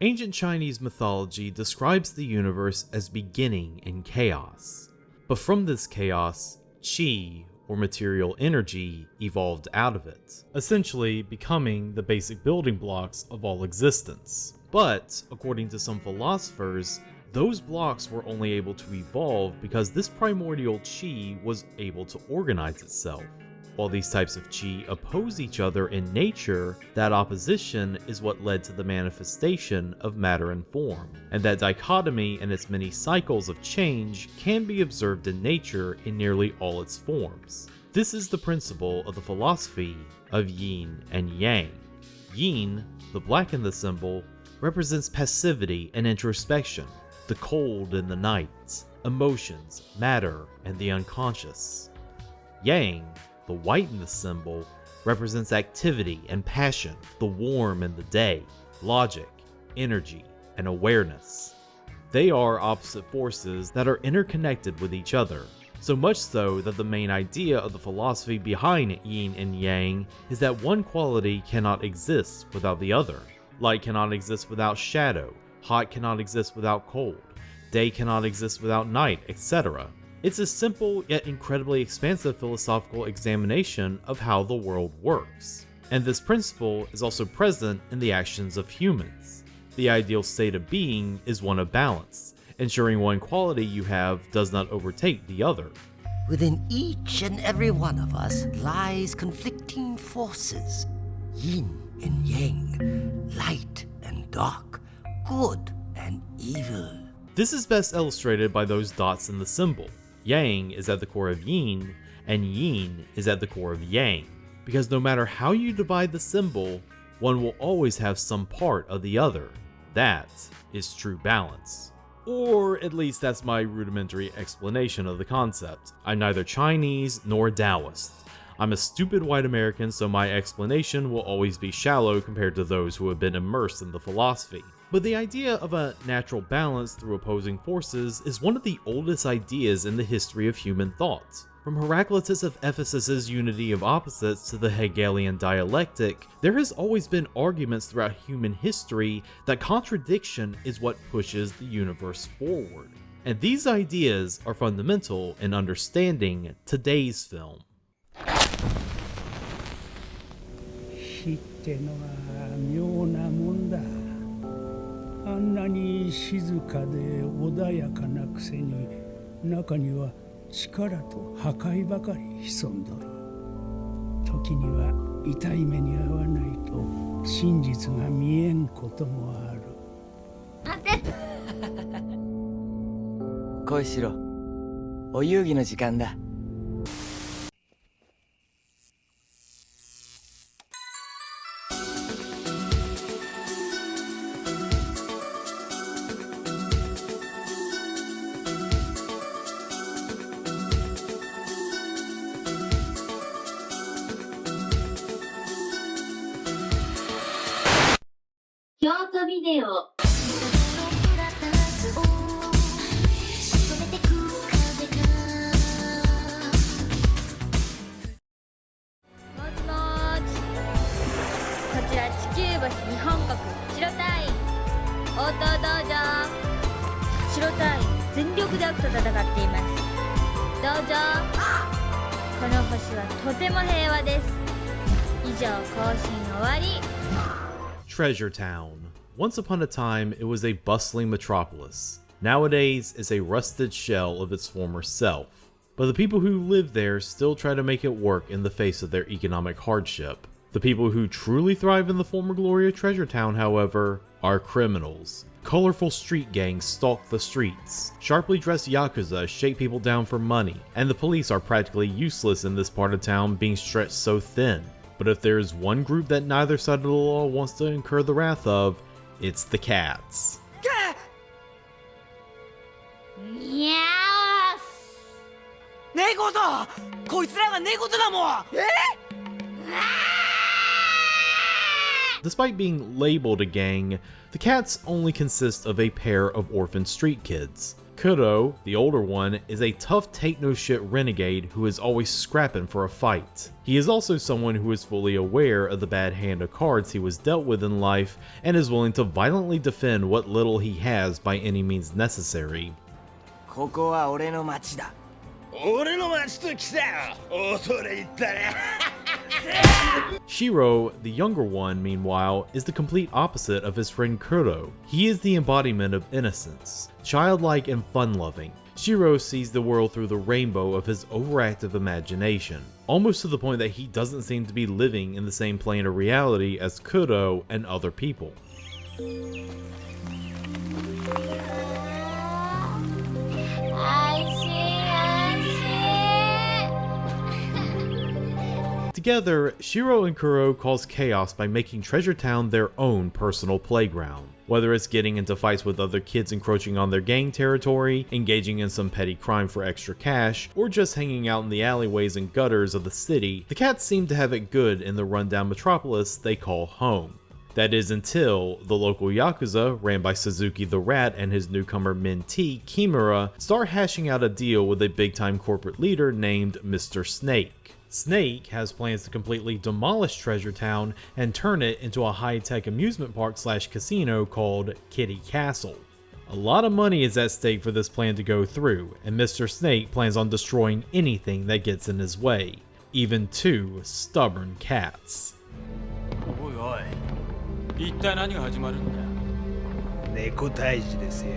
Ancient Chinese mythology describes the universe as beginning in chaos. But from this chaos, qi, or material energy, evolved out of it, essentially becoming the basic building blocks of all existence. But, according to some philosophers, those blocks were only able to evolve because this primordial qi was able to organize itself. While these types of qi oppose each other in nature, that opposition is what led to the manifestation of matter and form, and that dichotomy and its many cycles of change can be observed in nature in nearly all its forms. This is the principle of the philosophy of yin and yang. Yin, the black in the symbol, represents passivity and introspection, the cold in the night, emotions, matter, and the unconscious. Yang, the white in the symbol, represents activity and passion, the warm in the day, logic, energy, and awareness. They are opposite forces that are interconnected with each other, so much so that the main idea of the philosophy behind yin and yang is that one quality cannot exist without the other. Light cannot exist without shadow, hot cannot exist without cold, day cannot exist without night, etc. It's a simple yet incredibly expansive philosophical examination of how the world works. And this principle is also present in the actions of humans. The ideal state of being is one of balance, ensuring one quality you have does not overtake the other. Within each and every one of us lies conflicting forces. Yin and yang, light and dark, good and evil. This is best illustrated by those dots in the symbol. Yang is at the core of yin, and yin is at the core of yang, because no matter how you divide the symbol, one will always have some part of the other. That is true balance. Or at least that's my rudimentary explanation of the concept. I'm neither Chinese nor Taoist. I'm a stupid white American, so my explanation will always be shallow compared to those who have been immersed in the philosophy. But the idea of a natural balance through opposing forces is one of the oldest ideas in the history of human thought. From Heraclitus of Ephesus's unity of opposites to the Hegelian dialectic, there has always been arguments throughout human history that contradiction is what pushes the universe forward. And these ideas are fundamental in understanding today's film. 死ってのは妙なもんだ。あんなに静かで穏やかなくせに中には力と破壊ばかり潜んどる。時には痛い目に遭わないと真実が見えんこともある。待て恋しろ。お遊戯の時間だ。京都ビデオこちら地球橋日本国白隊員応答道場白隊員全力で悪と戦っています道場この星はとても平和です以上更新終わり Treasure Town. Once upon a time, it was a bustling metropolis. Nowadays, it's a rusted shell of its former self. But the people who live there still try to make it work in the face of their economic hardship. The people who truly thrive in the former glory of Treasure Town, however, are criminals. Colorful street gangs stalk the streets. Sharply dressed yakuza shake people down for money. And the police are practically useless in this part of town, being stretched so thin. But if there's one group that neither side of the law wants to incur the wrath of, it's the cats. にゃー猫だこいつらが猫だもん Despite being labeled a gang, the cats only consist of a pair of orphan street kids. KYOTO, the older one, is a tough take-no-shit renegade who is always scrapping for a fight. He is also someone who is fully aware of the bad hand of cards he was dealt with in life and is willing to violently defend what little he has by any means necessary. ここは俺の町だ。俺の町と来たよ。恐れ入ったね。Shiro, the younger one, meanwhile, is the complete opposite of his friend KYOTO. He is the embodiment of innocence, childlike and fun-loving. Shiro sees the world through the rainbow of his overactive imagination, almost to the point that he doesn't seem to be living in the same plane of reality as KYOTO and other people. Together, Shiro and Kuro cause chaos by making Treasure Town their own personal playground. Whether it's getting into fights with other kids encroaching on their gang territory, engaging in some petty crime for extra cash, or just hanging out in the alleyways and gutters of the city, the cats seem to have it good in the rundown metropolis they call home. That is until the local Yakuza, ran by Suzuki the Rat and his newcomer Min-T, Kimura, start hashing out a deal with a big-time corporate leader named Mr. Snake. Snake has plans to completely demolish Treasure Town and turn it into a high-tech amusement park / casino called Kitty Castle. A lot of money is at stake for this plan to go through, and Mr. Snake plans on destroying anything that gets in his way, even 2 stubborn cats. おいおい、一体何が始まるんだ。猫退治ですよ。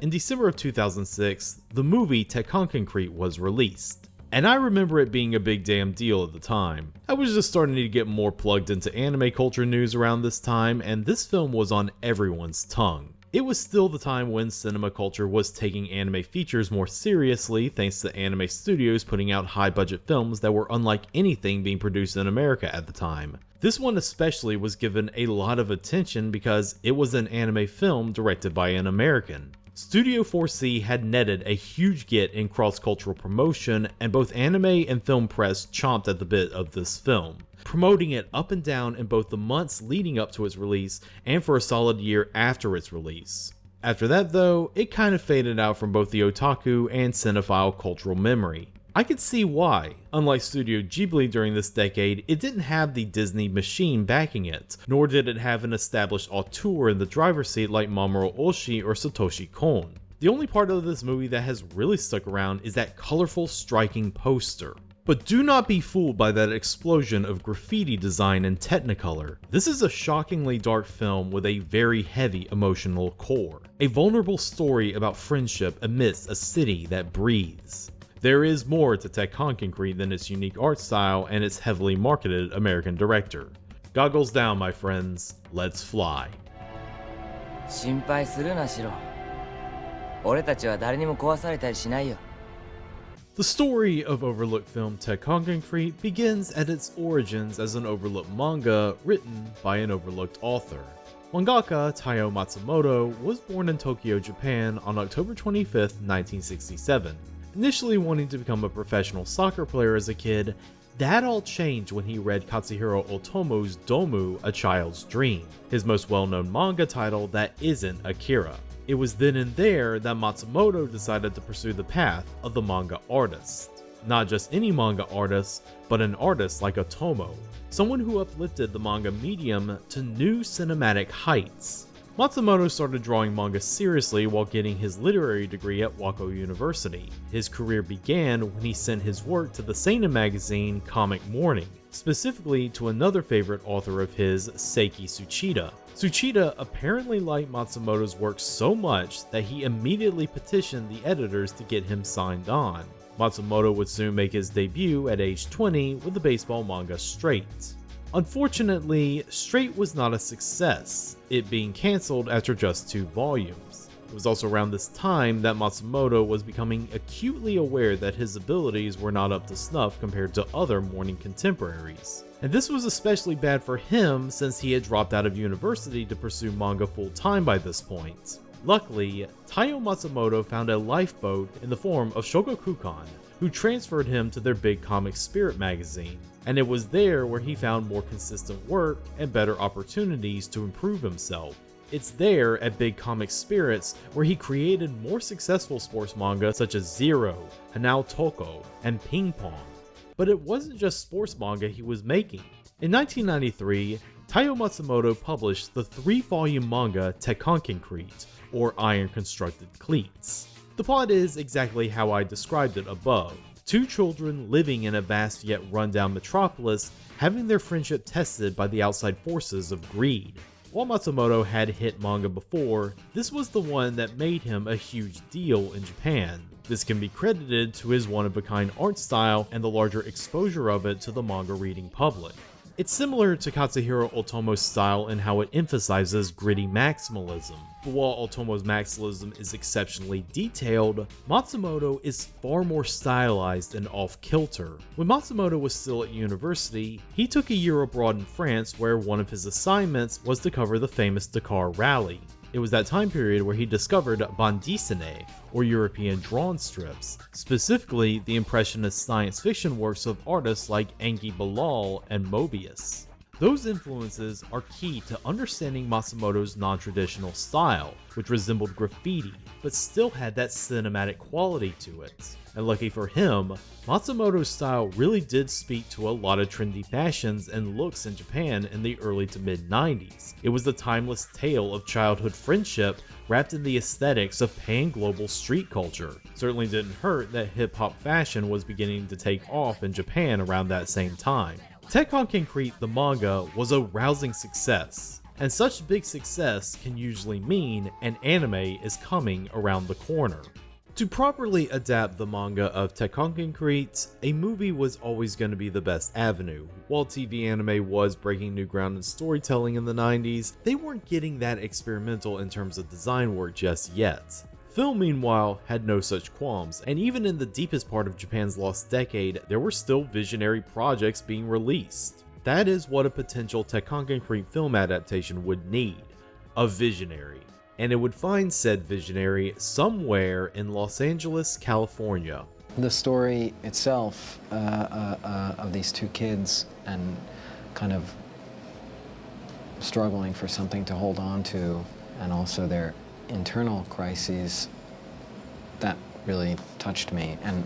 In December of 2006, the movie Tekkonkinkreet was released. And I remember it being a big damn deal at the time. I was just starting to get more plugged into anime culture news around this time, and this film was on everyone's tongue. It was still the time when cinema culture was taking anime features more seriously thanks to anime studios putting out high budget films that were unlike anything being produced in America at the time. This one especially was given a lot of attention because it was an anime film directed by an American. Studio 4C had netted a huge get in cross-cultural promotion, and both anime and film press chomped at the bit of this film, promoting it up and down in both the months leading up to its release and for a solid year after its release. After that though, it kind of faded out from both the otaku and cinephile cultural memory. I could see why. Unlike Studio Ghibli during this decade, it didn't have the Disney machine backing it, nor did it have an established auteur in the driver's seat like Mamoru Oshii or Satoshi Kon. The only part of this movie that has really stuck around is that colorful, striking poster. But do not be fooled by that explosion of graffiti design and Technicolor. This is a shockingly dark film with a very heavy emotional core. A vulnerable story about friendship amidst a city that breathes. There is more to Tekkonkinkreet than its unique art style and its heavily marketed American director. Goggles down, my friends. Let's fly. 心配するなしろ。俺たちは誰にも壊されたりしないよ。 The story of overlooked film Tekkonkinkreet begins at its origins as an overlooked manga written by an overlooked author. Mangaka Taiyō Matsumoto was born in Tokyo, Japan on October 25, 1967. Initially wanting to become a professional soccer player as a kid, that all changed when he read Katsuhiro Otomo's Domu, A Child's Dream, his most well-known manga title that isn't Akira. It was then and there that Matsumoto decided to pursue the path of the manga artist. Not just any manga artist, but an artist like Otomo, someone who uplifted the manga medium to new cinematic heights. Matsumoto started drawing manga seriously while getting his literary degree at Wako University. His career began when he sent his work to the seinen magazine Comic Morning, specifically to another favorite author of his, Seiki Tsuchida. Tsuchida apparently liked Matsumoto's work so much that he immediately petitioned the editors to get him signed on. Matsumoto would soon make his debut at age 20 with the baseball manga Straight. Unfortunately, Straight was not a success, it being cancelled after just 2 volumes. It was also around this time that Matsumoto was becoming acutely aware that his abilities were not up to snuff compared to other morning contemporaries. And this was especially bad for him since he had dropped out of university to pursue manga full-time by this point. Luckily, Taiyō Matsumoto found a lifeboat in the form of Shogakukan, who transferred him to their big comic Spirit magazine, and it was there where he found more consistent work and better opportunities to improve himself. It's there at Big Comic Spirits where he created more successful sports manga such as Zero, Hanao Toko, and Ping Pong. But it wasn't just sports manga he was making. In 1993, Taiyō Matsumoto published the 3-volume manga Tekkonkinkreet, or Iron Constructed Cleats. The plot is exactly how I described it above. 2 children living in a vast yet rundown metropolis having their friendship tested by the outside forces of greed. While Matsumoto had hit manga before, this was the one that made him a huge deal in Japan. This can be credited to his one-of-a-kind art style and the larger exposure of it to the manga reading public. It's similar to Katsuhiro Otomo's style in how it emphasizes gritty maximalism. But while Otomo's maximalism is exceptionally detailed, Matsumoto is far more stylized and off-kilter. When Matsumoto was still at university, he took a year abroad in France where one of his assignments was to cover the famous Dakar Rally. It was that time period where he discovered bande dessinée, or European drawn strips, specifically the impressionist science fiction works of artists like Enki Bilal and Mobius. Those influences are key to understanding Matsumoto's non-traditional style, which resembled graffiti, but still had that cinematic quality to it. And lucky for him, Matsumoto's style really did speak to a lot of trendy fashions and looks in Japan in the early to mid-90s. It was the timeless tale of childhood friendship wrapped in the aesthetics of pan-global street culture. Certainly didn't hurt that hip-hop fashion was beginning to take off in Japan around that same time. Tekkonkinkreet the manga was a rousing success, and such big success can usually mean an anime is coming around the corner. To properly adapt the manga of Tekkonkinkreet, a movie was always going to be the best avenue. While TV anime was breaking new ground in storytelling in the 90s, they weren't getting that experimental in terms of design work just yet. Film, meanwhile, had no such qualms, and even in the deepest part of Japan's lost decade, there were still visionary projects being released. That is what a potential Tekkonkinkreet film adaptation would need: a visionary. And it would find said visionary somewhere in Los Angeles, California. The story itself of these 2 kids and kind of struggling for something to hold on to, and also their internal crises, that really touched me, and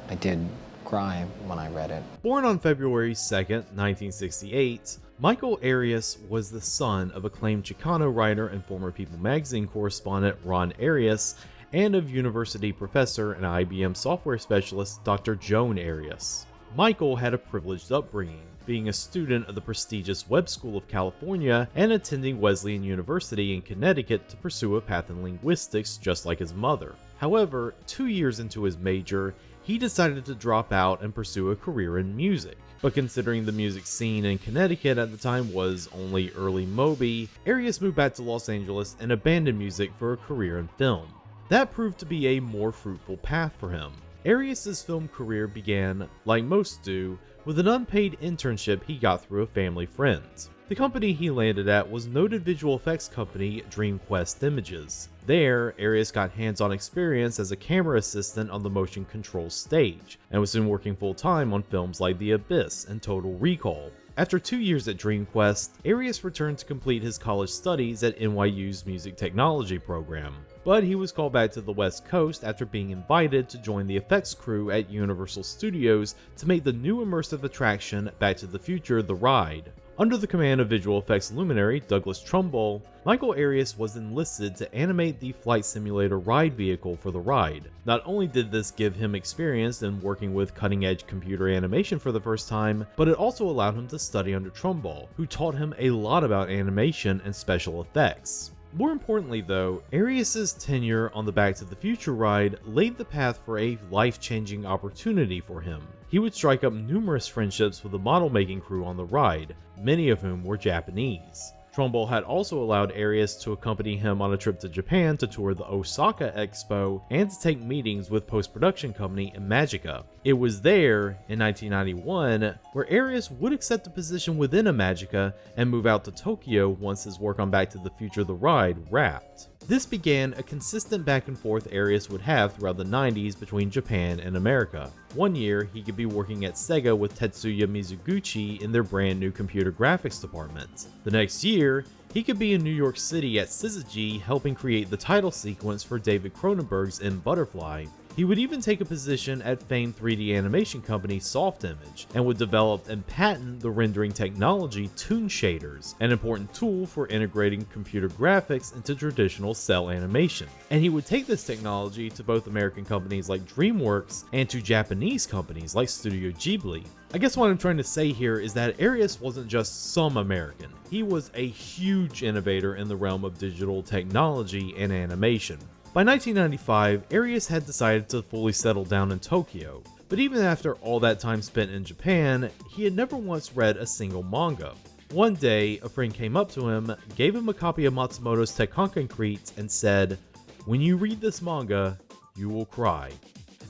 I did cry when I read it. Born on February 2nd, 1968, Michael Arias was the son of acclaimed Chicano writer and former People magazine correspondent Ron Arias and of university professor and IBM software specialist Dr. Joan Arias. Michael had a privileged upbringing, being a student of the prestigious Webb School of California and attending Wesleyan University in Connecticut to pursue a path in linguistics just like his mother. However, 2 years into his major, he decided to drop out and pursue a career in music. But considering the music scene in Connecticut at the time was only early Moby, Arias moved back to Los Angeles and abandoned music for a career in film. That proved to be a more fruitful path for him. Arias' film career began, like most do, with an unpaid internship he got through a family friend. The company he landed at was noted visual effects company DreamQuest Images. There, Arias got hands-on experience as a camera assistant on the motion control stage, and was soon working full-time on films like The Abyss and Total Recall. After 2 years at DreamQuest, Arias returned to complete his college studies at NYU's music technology program. But he was called back to the West Coast after being invited to join the effects crew at Universal Studios to make the new immersive attraction Back to the Future: The Ride. Under the command of visual effects luminary Douglas Trumbull, Michael Arias was enlisted to animate the flight simulator ride vehicle for the ride. Not only did this give him experience in working with cutting-edge computer animation for the first time, but it also allowed him to study under Trumbull, who taught him a lot about animation and special effects. More importantly though, Arias' tenure on the Back to the Future ride laid the path for a life-changing opportunity for him. He would strike up numerous friendships with the model-making crew on the ride, many of whom were Japanese. Trumbull had also allowed Arias to accompany him on a trip to Japan to tour the Osaka Expo and to take meetings with post-production company Imagica. It was there, in 1991, where Arias would accept a position within Imagica and move out to Tokyo once his work on Back to the Future: The Ride wrapped. This began a consistent back and forth Arias would have throughout the 90s between Japan and America. One year, he could be working at Sega with Tetsuya Mizuguchi in their brand new computer graphics department. The next year, he could be in New York City at Syzygy helping create the title sequence for David Cronenberg's In Butterfly. He would even take a position at famed 3D animation company Soft Image, and would develop and patent the rendering technology Toon Shaders, an important tool for integrating computer graphics into traditional cell animation. And he would take this technology to both American companies like DreamWorks and to Japanese companies like Studio Ghibli. I guess what I'm trying to say here is that Arias wasn't just some American. He was a huge innovator in the realm of digital technology and animation. By 1995, Arias had decided to fully settle down in Tokyo, but even after all that time spent in Japan, he had never once read a single manga. One day, a friend came up to him, gave him a copy of Matsumoto's Tekkonkinkreet, and said, "When you read this manga, you will cry."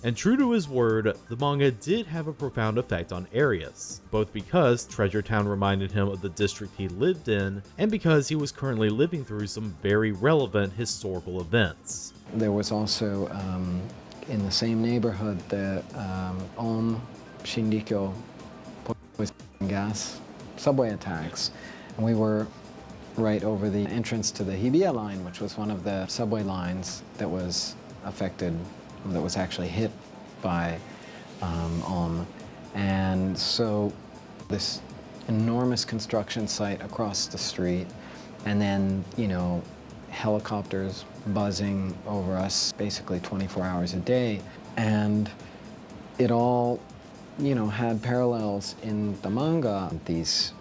And true to his word, the manga did have a profound effect on Arias, both because Treasure Town reminded him of the district he lived in, and because he was currently living through some very relevant historical events. There was also, in the same neighborhood, the Shindikyo poison gas subway attacks. And we were right over the entrance to the Hibiya line, which was one of the subway lines that was affected, that was actually hit by And so this enormous construction site across the street, and then, you know, helicopters buzzing over us basically 24 hours a day. And it all, you know, had parallels in the manga. These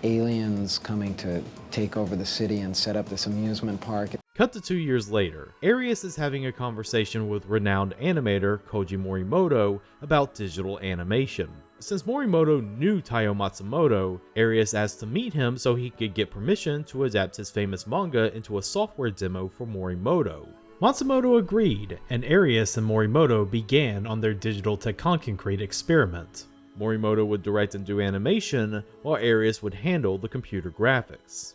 aliens coming to take over the city and set up this amusement park. Cut to 2 years later, Arias is having a conversation with renowned animator Koji Morimoto about digital animation. Since Morimoto knew Taiyō Matsumoto, Arias asked to meet him so he could get permission to adapt his famous manga into a software demo for Morimoto. Matsumoto agreed, and Arias and Morimoto began on their digital Tekkonkinkreet experiment. Morimoto would direct and do animation, while Arias would handle the computer graphics.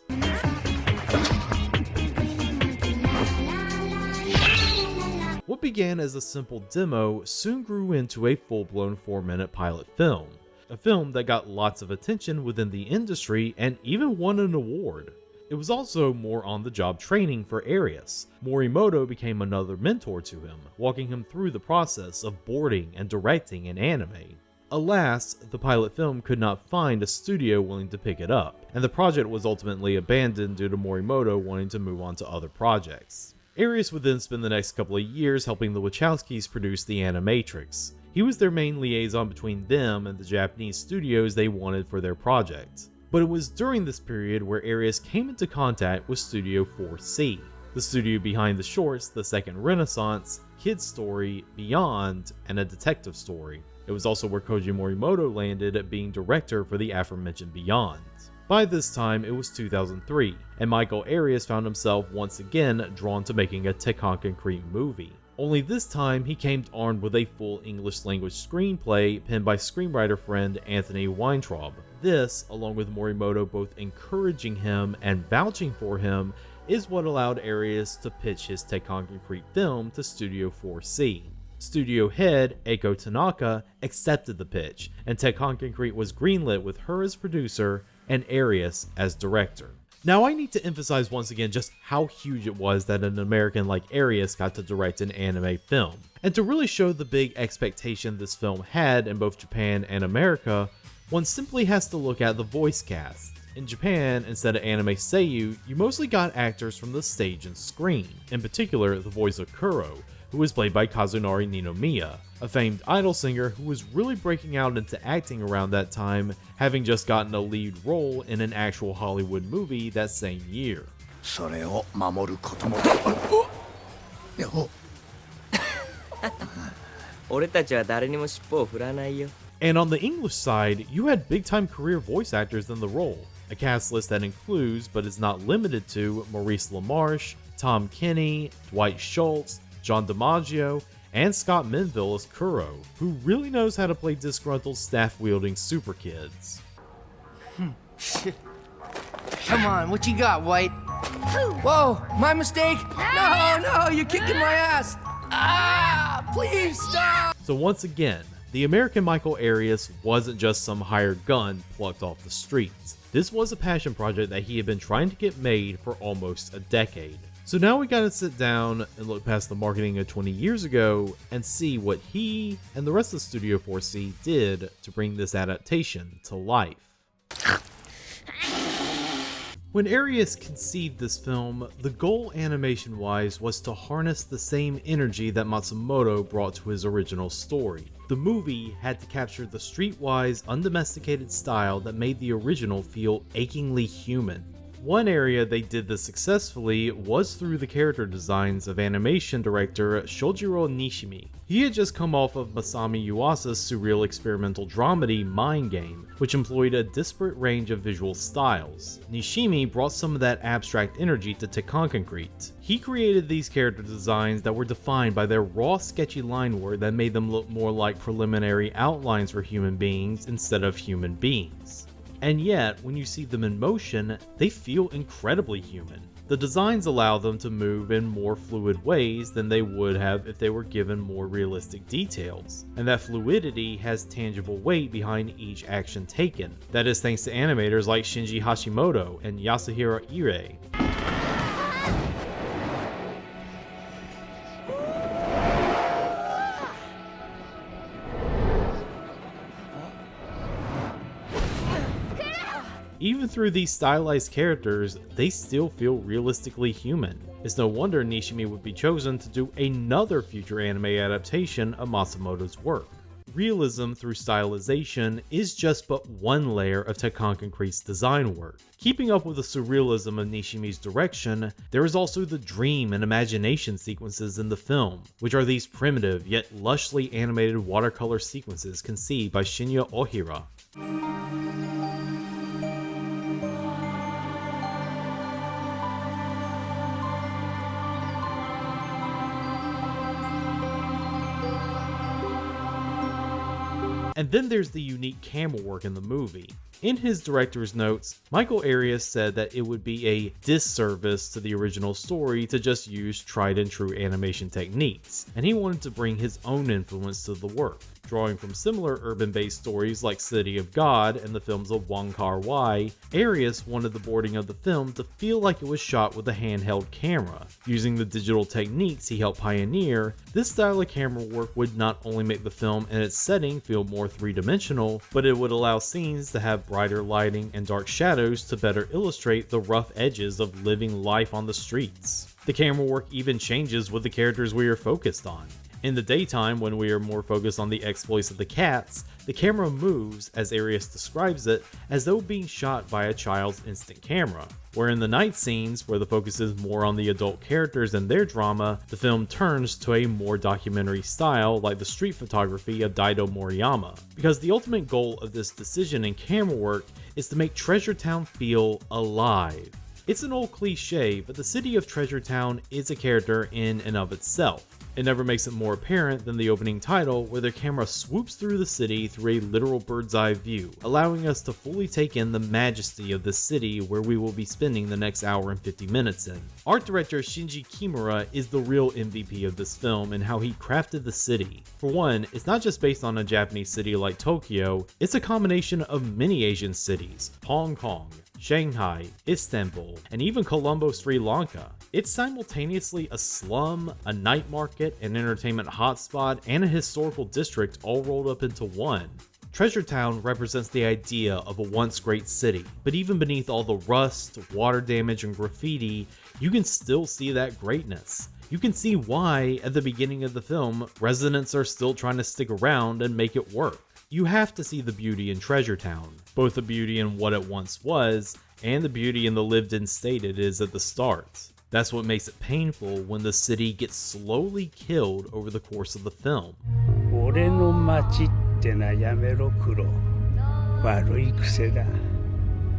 What began as a simple demo soon grew into a full-blown 4-minute pilot film. A film that got lots of attention within the industry and even won an award. It was also more on-the-job training for Arias. Morimoto became another mentor to him, walking him through the process of boarding and directing an anime. Alas, the pilot film could not find a studio willing to pick it up, and the project was ultimately abandoned due to Morimoto wanting to move on to other projects. Arias would then spend the next couple of years helping the Wachowskis produce the Animatrix. He was their main liaison between them and the Japanese studios they wanted for their project. But it was during this period where Arias came into contact with Studio 4C, the studio behind the shorts The Second Renaissance, Kid Story, Beyond, and A Detective Story. It was also where Koji Morimoto landed being director for the aforementioned Beyond. By this time, it was 2003, and Michael Arias found himself once again drawn to making a Tekkonkinkreet movie. Only this time, he came armed with a full English language screenplay penned by screenwriter friend Anthony Weintraub. This, along with Morimoto both encouraging him and vouching for him, is what allowed Arias to pitch his Tekkonkinkreet film to Studio 4C. Studio head Eiko Tanaka accepted the pitch, and Tekkonkinkreet was greenlit with her as producer and Arias as director. Now I need to emphasize once again just how huge it was that an American like Arias got to direct an anime film. And to really show the big expectation this film had in both Japan and America, one simply has to look at the voice cast. In Japan, instead of anime seiyuu, you mostly got actors from the stage and screen, in particular the voice of Kuro, who was played by Kazunari Ninomiya, a famed idol singer who was really breaking out into acting around that time, having just gotten a lead role in an actual Hollywood movie that same year. And on the English side, you had big-time career voice actors in the role, a cast list that includes, but is not limited to, Maurice LaMarche, Tom Kenny, Dwight Schultz, John DiMaggio, and Scott Menville as Kuro, who really knows how to play disgruntled staff-wielding super kids. Come on, what you got, White? Whoa, my mistake. No, you're kicking my ass. Ah, please stop. So once again, the American Michael Arias wasn't just some hired gun plucked off the streets. This was a passion project that he had been trying to get made for almost a decade. So now we gotta sit down and look past the marketing of 20 years ago and see what he and the rest of Studio 4C did to bring this adaptation to life. When Arias conceived this film, the goal animation-wise was to harness the same energy that Matsumoto brought to his original story. The movie had to capture the streetwise, undomesticated style that made the original feel achingly human. One area they did this successfully was through the character designs of animation director Shojiro Nishimi. He had just come off of Masami Yuasa's surreal experimental dramedy Mind Game, which employed a disparate range of visual styles. Nishimi brought some of that abstract energy to Tekkonkinkreet. He created these character designs that were defined by their raw, sketchy line work that made them look more like preliminary outlines for human beings instead of human beings. And yet, when you see them in motion, they feel incredibly human. The designs allow them to move in more fluid ways than they would have if they were given more realistic details, and that fluidity has tangible weight behind each action taken. That is thanks to animators like Shinji Hashimoto and Yasuhiro Ire. Even through these stylized characters, they still feel realistically human. It's no wonder Nishimi would be chosen to do another future anime adaptation of Matsumoto's work. Realism through stylization is just but one layer of Tekkonkinkreet's design work. Keeping up with the surrealism of Nishimi's direction, there is also the dream and imagination sequences in the film, which are these primitive yet lushly animated watercolor sequences conceived by Shinya Ohira. And then there's the unique camera work in the movie. In his director's notes, Michael Arias said that it would be a disservice to the original story to just use tried and true animation techniques, and he wanted to bring his own influence to the work. Drawing from similar urban-based stories like City of God and the films of Wong Kar-wai, Arias wanted the boarding of the film to feel like it was shot with a handheld camera. Using the digital techniques he helped pioneer, this style of camera work would not only make the film and its setting feel more three-dimensional, but it would allow scenes to have brighter lighting and dark shadows to better illustrate the rough edges of living life on the streets. The camera work even changes with the characters we are focused on. In the daytime, when we are more focused on the exploits of the cats, the camera moves, as Arias describes it, as though being shot by a child's instant camera. Where in the night scenes, where the focus is more on the adult characters and their drama, the film turns to a more documentary style like the street photography of Daido Moriyama. Because the ultimate goal of this decision in camera work is to make Treasure Town feel alive. It's an old cliche, but the city of Treasure Town is a character in and of itself. It never makes it more apparent than the opening title, where the camera swoops through the city through a literal bird's eye view, allowing us to fully take in the majesty of this city where we will be spending the next hour and 50 minutes in. Art director Shinji Kimura is the real MVP of this film and how he crafted the city. For one, it's not just based on a Japanese city like Tokyo, it's a combination of many Asian cities: Hong Kong, Shanghai, Istanbul, and even Colombo, Sri Lanka. It's simultaneously a slum, a night market, an entertainment hotspot, and a historical district all rolled up into one. Treasure Town represents the idea of a once great city, but even beneath all the rust, water damage, and graffiti, you can still see that greatness. You can see why, at the beginning of the film, residents are still trying to stick around and make it work. You have to see the beauty in Treasure Town, both the beauty in what it once was, and the beauty in the lived-in state it is at the start. That's what makes it painful when the city gets slowly killed over the course of the film. 俺の町ってなやめろ黒。悪い癖だ。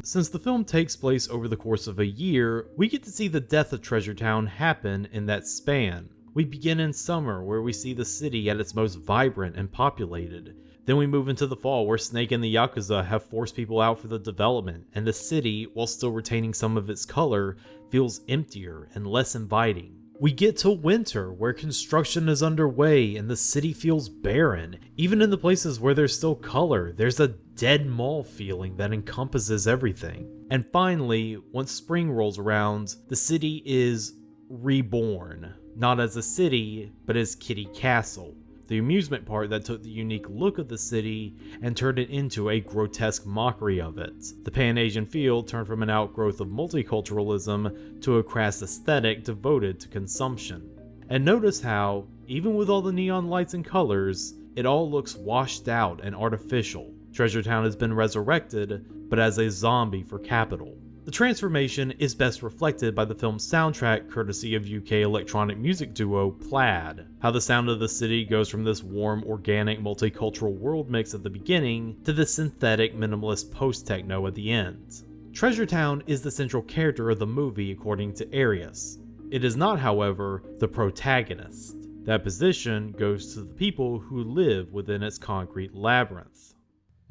Since the film takes place over the course of a year, we get to see the death of Treasure Town happen in that span. We begin in summer, where we see the city at its most vibrant and populated. Then we move into the fall, where Snake and the Yakuza have forced people out for the development, and the city, while still retaining some of its color, feels emptier and less inviting. We get to winter, where construction is underway and the city feels barren. Even in the places where there's still color, there's a dead mall feeling that encompasses everything. And finally, once spring rolls around, the city is reborn. Not as a city, but as Kitty Castle, the amusement park that took the unique look of the city and turned it into a grotesque mockery of it. The Pan-Asian feel turned from an outgrowth of multiculturalism to a crass aesthetic devoted to consumption. And notice how, even with all the neon lights and colors, it all looks washed out and artificial. Treasure Town has been resurrected, but as a zombie for capital. The transformation is best reflected by the film's soundtrack, courtesy of UK electronic music duo Plaid. How the sound of the city goes from this warm, organic, multicultural world mix at the beginning to the synthetic, minimalist post-techno at the end. Treasure Town is the central character of the movie according to Arias. It is not, however, the protagonist. That position goes to the people who live within its concrete labyrinth.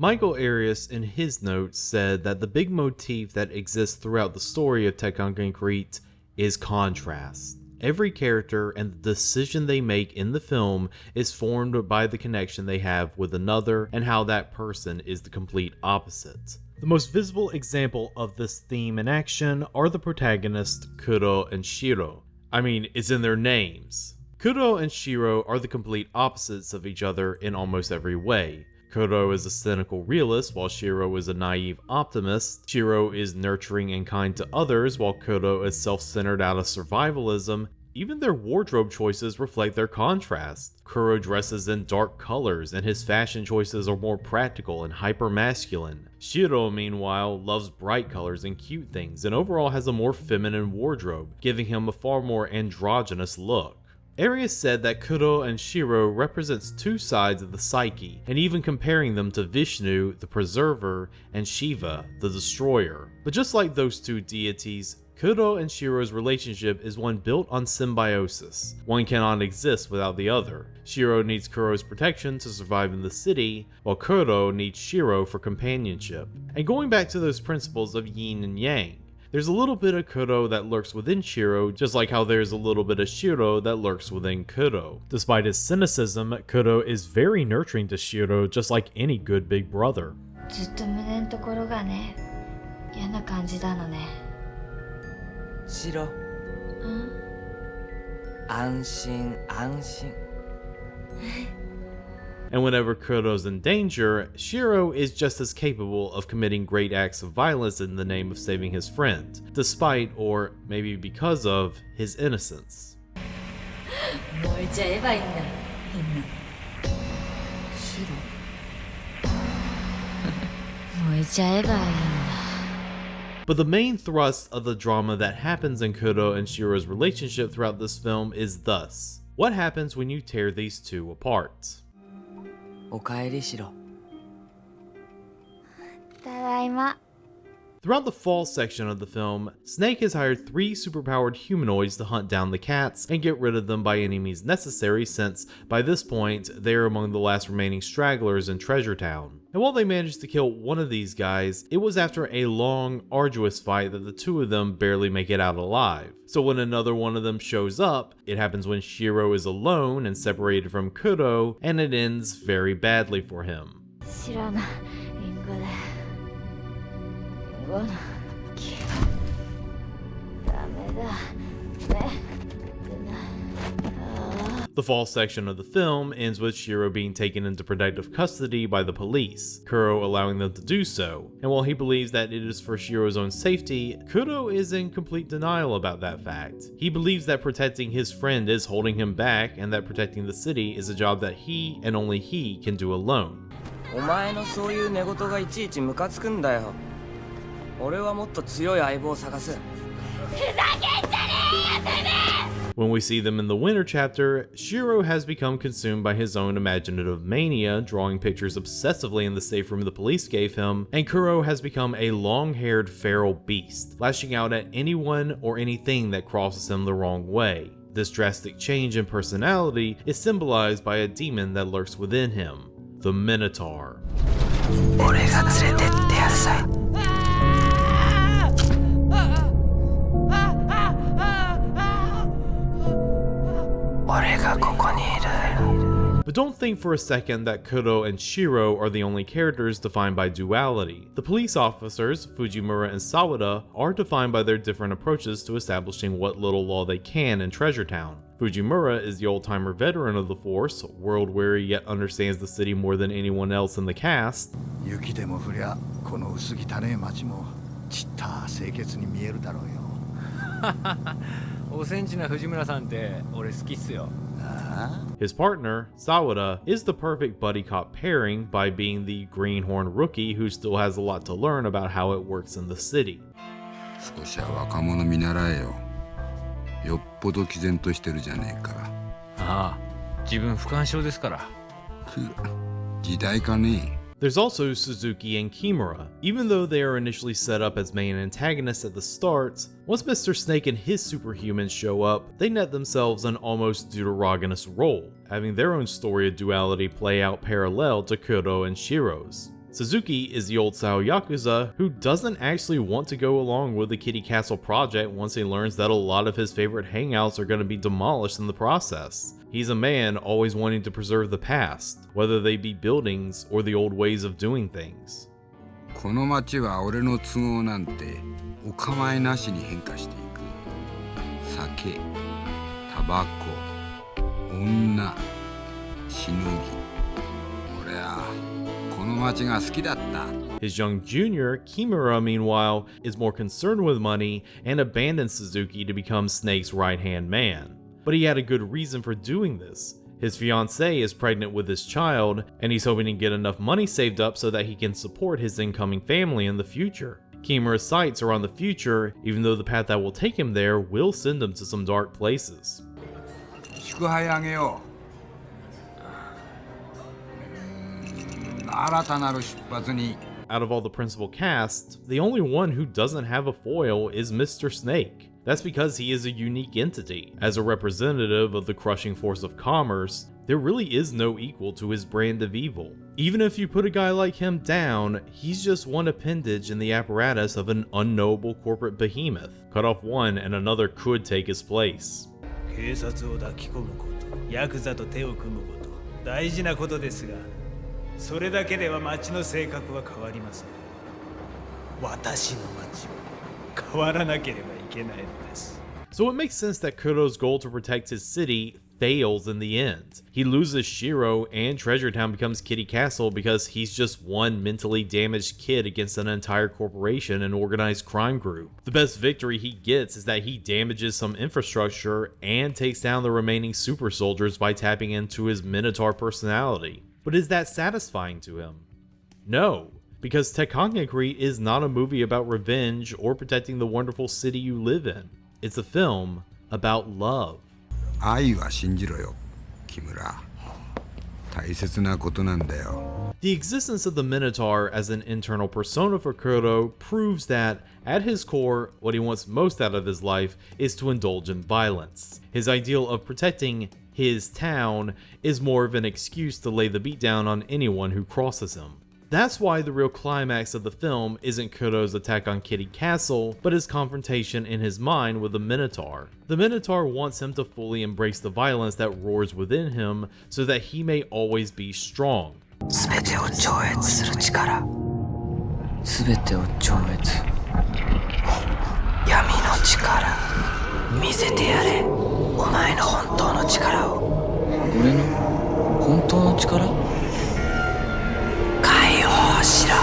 Michael Arias, in his notes, said that the big motif that exists throughout the story of Tekkonkinkreet is contrast. Every character and the decision they make in the film is formed by the connection they have with another and how that person is the complete opposite. The most visible example of this theme in action are the protagonists Kuro and Shiro. I mean, it's in their names. Kuro and Shiro are the complete opposites of each other in almost every way. Kuro is a cynical realist, while Shiro is a naive optimist. Shiro is nurturing and kind to others, while Kuro is self-centered out of survivalism. Even their wardrobe choices reflect their contrast. Kuro dresses in dark colors, and his fashion choices are more practical and hyper-masculine. Shiro, meanwhile, loves bright colors and cute things, and overall has a more feminine wardrobe, giving him a far more androgynous look. Arias said that Kuro and Shiro represents two sides of the psyche, and even comparing them to Vishnu, the Preserver, and Shiva, the Destroyer. But just like those two deities, Kuro and Shiro's relationship is one built on symbiosis. One cannot exist without the other. Shiro needs Kuro's protection to survive in the city, while Kuro needs Shiro for companionship. And going back to those principles of yin and yang, there's a little bit of Kuro that lurks within Shiro, just like how there's a little bit of Shiro that lurks within Kuro. Despite his cynicism, Kuro is very nurturing to Shiro, just like any good big brother. ずっと胸のところがね、嫌な感じなのね。シロ。安心安心。And whenever Kuro's in danger, Shiro is just as capable of committing great acts of violence in the name of saving his friend, despite, or maybe because of, his innocence. 燃えちゃえばいいんだ、みんな。燃えちゃえばいいんだ。But the main thrust of the drama that happens in Kuro and Shiro's relationship throughout this film is thus: what happens when you tear these two apart? おかえりしろ。ただいま。 Throughout the fall section of the film, Snake has hired 3 superpowered humanoids to hunt down the cats and get rid of them by any means necessary, since, by this point, they are among the last remaining stragglers in Treasure Town. And while they managed to kill one of these guys, it was after a long, arduous fight that the 2 of them barely make it out alive. So when another one of them shows up, it happens when Shiro is alone and separated from Kuro, and it ends very badly for him. 知らないリンゴだ。リンゴの木。ダメだ。ね。The fall section of the film ends with Shiro being taken into protective custody by the police, Kuro allowing them to do so, and while he believes that it is for Shiro's own safety, Kuro is in complete denial about that fact. He believes that protecting his friend is holding him back, and that protecting the city is a job that he and only he can do alone. お前のそういう寝言がいちいちムカつくんだよ。俺はもっと強い相棒を探す。ふざけんじゃねえよてめえ！ When we see them in the winter chapter, Shiro has become consumed by his own imaginative mania, drawing pictures obsessively in the safe room the police gave him, and Kuro has become a long-haired feral beast, lashing out at anyone or anything that crosses him the wrong way. This drastic change in personality is symbolized by a demon that lurks within him. the Minotaur. 俺が連れてってやるさい。俺がここにいる。 But don't think for a second that Kyoto and Shiro are the only characters defined by duality. The police officers, Fujimura and Sawada, are defined by their different approaches to establishing what little law they can in Treasure Town. Fujimura is the old-timer veteran of the force, world-weary yet understands the city more than anyone else in the cast. 雪でも降りゃこの薄汚い町もちった清潔に見えるだろうよ。おセンチな藤村さんって俺好きっすよ。His partner, Sawada, is the perfect buddy cop pairing by being the greenhorn rookie who still has a lot to learn about how it works in the city. 少しは若者見習えよ。よっぽど毅然としてるじゃねえか。ああ、自分不干渉ですから。時代かね。 There's also Suzuki and Kimura. Even though they are initially set up as main antagonists at the start, once Mr. Snake and his superhumans show up, they net themselves an almost deuterogonous role, having their own story of duality play out parallel to Kyoto and Shiro's. Suzuki is the old-style Yakuza who doesn't actually want to go along with the Kitty Castle project once he learns that a lot of his favorite hangouts are going to be demolished in the process. He's a man always wanting to preserve the past, whether they be buildings or the old ways of doing things. この街は俺の都合なんてお構いなしに変化していく。酒、タバコ、女、しのぎ。俺はこの街が好きだった。 His young junior, Kimura, meanwhile, is more concerned with money and abandons Suzuki to become Snake's right-hand man. But he had a good reason for doing this. His fiancée is pregnant with his child, and he's hoping to get enough money saved up so that he can support his incoming family in the future. Kimura's sights are on the future, even though the path that will take him there will send him to some dark places. 祝杯あげよう。新たなる出発に。 Out of all the principal cast, the only one who doesn't have a foil is Mr. Snake. That's because he is a unique entity. As a representative of the crushing force of commerce, there really is no equal to his brand of evil. Even if you put a guy like him down, he's just one appendage in the apparatus of an unknowable corporate behemoth. Cut off one and another could take his place. 警察を抱き込むこと、ヤクザと手を組むこと、大事なことですが、それだけでは町の性格は変わりません。私の町は変わらなければいけないのです。 So it makes sense that Kyoto's goal to protect his city fails in the end. He loses Shiro and Treasure Town becomes Kitty Castle because he's just one mentally damaged kid against an entire corporation and organized crime group. The best victory he gets is that he damages some infrastructure and takes down the remaining super soldiers by tapping into his Minotaur personality. But is that satisfying to him? No, because Tekkonkinkreet is not a movie about revenge or protecting the wonderful city you live in. It's a film about love. 愛は信じろよ、木村。大切なことなんだよ。 The existence of the Minotaur as an internal persona for Kyoto proves that, at his core, what he wants most out of his life is to indulge in violence. His ideal of protecting his town is more of an excuse to lay the beat down on anyone who crosses him. That's why the real climax of the film isn't Kyoto's attack on Kitty Castle, but his confrontation in his mind with the Minotaur. The Minotaur wants him to fully embrace the violence that roars within him so that he may always be strong. 全てを超越する力。全てを超越。闇の力。見せてやれ。お前の本当の力を。俺の本当の力？解放しろ。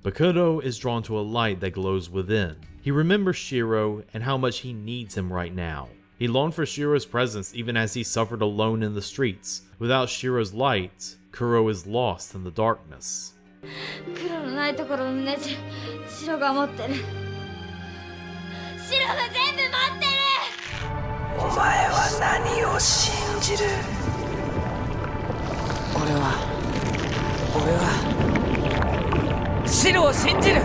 But Kyoto is drawn to a light that glows within. He remembers Shiro and how much he needs him right now. He longed for Shiro's presence even as he suffered alone in the streets. Without Shiro's light, Kuro is lost in the darkness. 黒のないところをねじ白が持ってる。白が全部持ってる。お前は何を信じる？俺は白を信じる。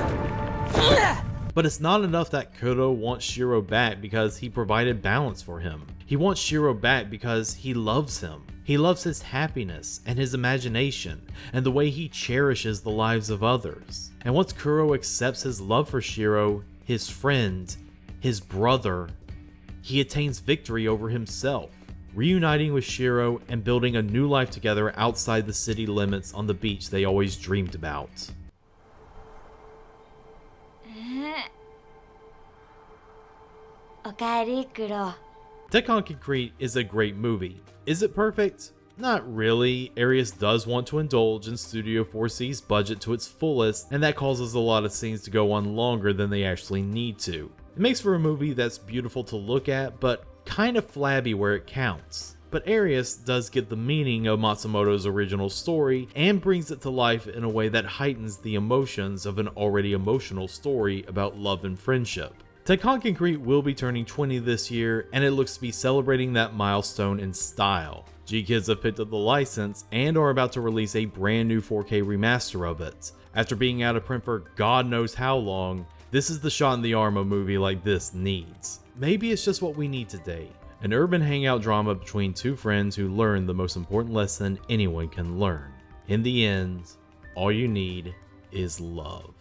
But it's not enough that KYOTO wants Shiro back because he provided balance for him. He wants Shiro back because he loves him. He loves his happiness and his imagination and the way he cherishes the lives of others. And once Kuro accepts his love for Shiro, his friend, his brother, he attains victory over himself, reuniting with Shiro and building a new life together outside the city limits on the beach they always dreamed about. Tekkonkinkreet is a great movie. Is it perfect? Not really. Arias does want to indulge in Studio 4C's budget to its fullest, and that causes a lot of scenes to go on longer than they actually need to. It makes for a movie that's beautiful to look at, but kind of flabby where it counts. But Arias does get the meaning of Matsumoto's original story and brings it to life in a way that heightens the emotions of an already emotional story about love and friendship. Tekkonkinkreet will be turning 20 this year, and it looks to be celebrating that milestone in style. G-Kids have picked up the license and are about to release a brand new 4K remaster of it. After being out of print for God knows how long, this is the shot in the arm a movie like this needs. Maybe it's just what we need today. An urban hangout drama between two friends who learn the most important lesson anyone can learn. In the end, all you need is love.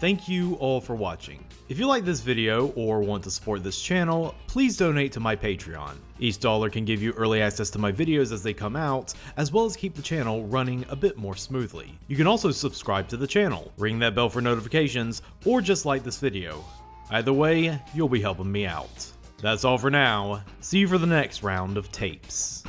Thank you all for watching. If you like this video or want to support this channel, please donate to my Patreon. Each dollar can give you early access to my videos as they come out, as well as keep the channel running a bit more smoothly. You can also subscribe to the channel, ring that bell for notifications, or just like this video. Either way, you'll be helping me out. That's all for now. See you for the next round of tapes.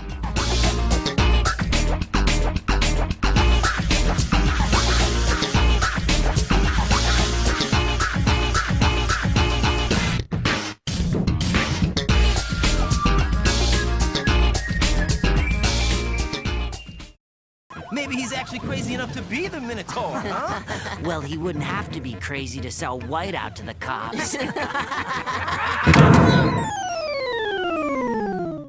Maybe he's actually crazy enough to be the Minotaur, huh? Well, he wouldn't have to be crazy to sell white out to the cops.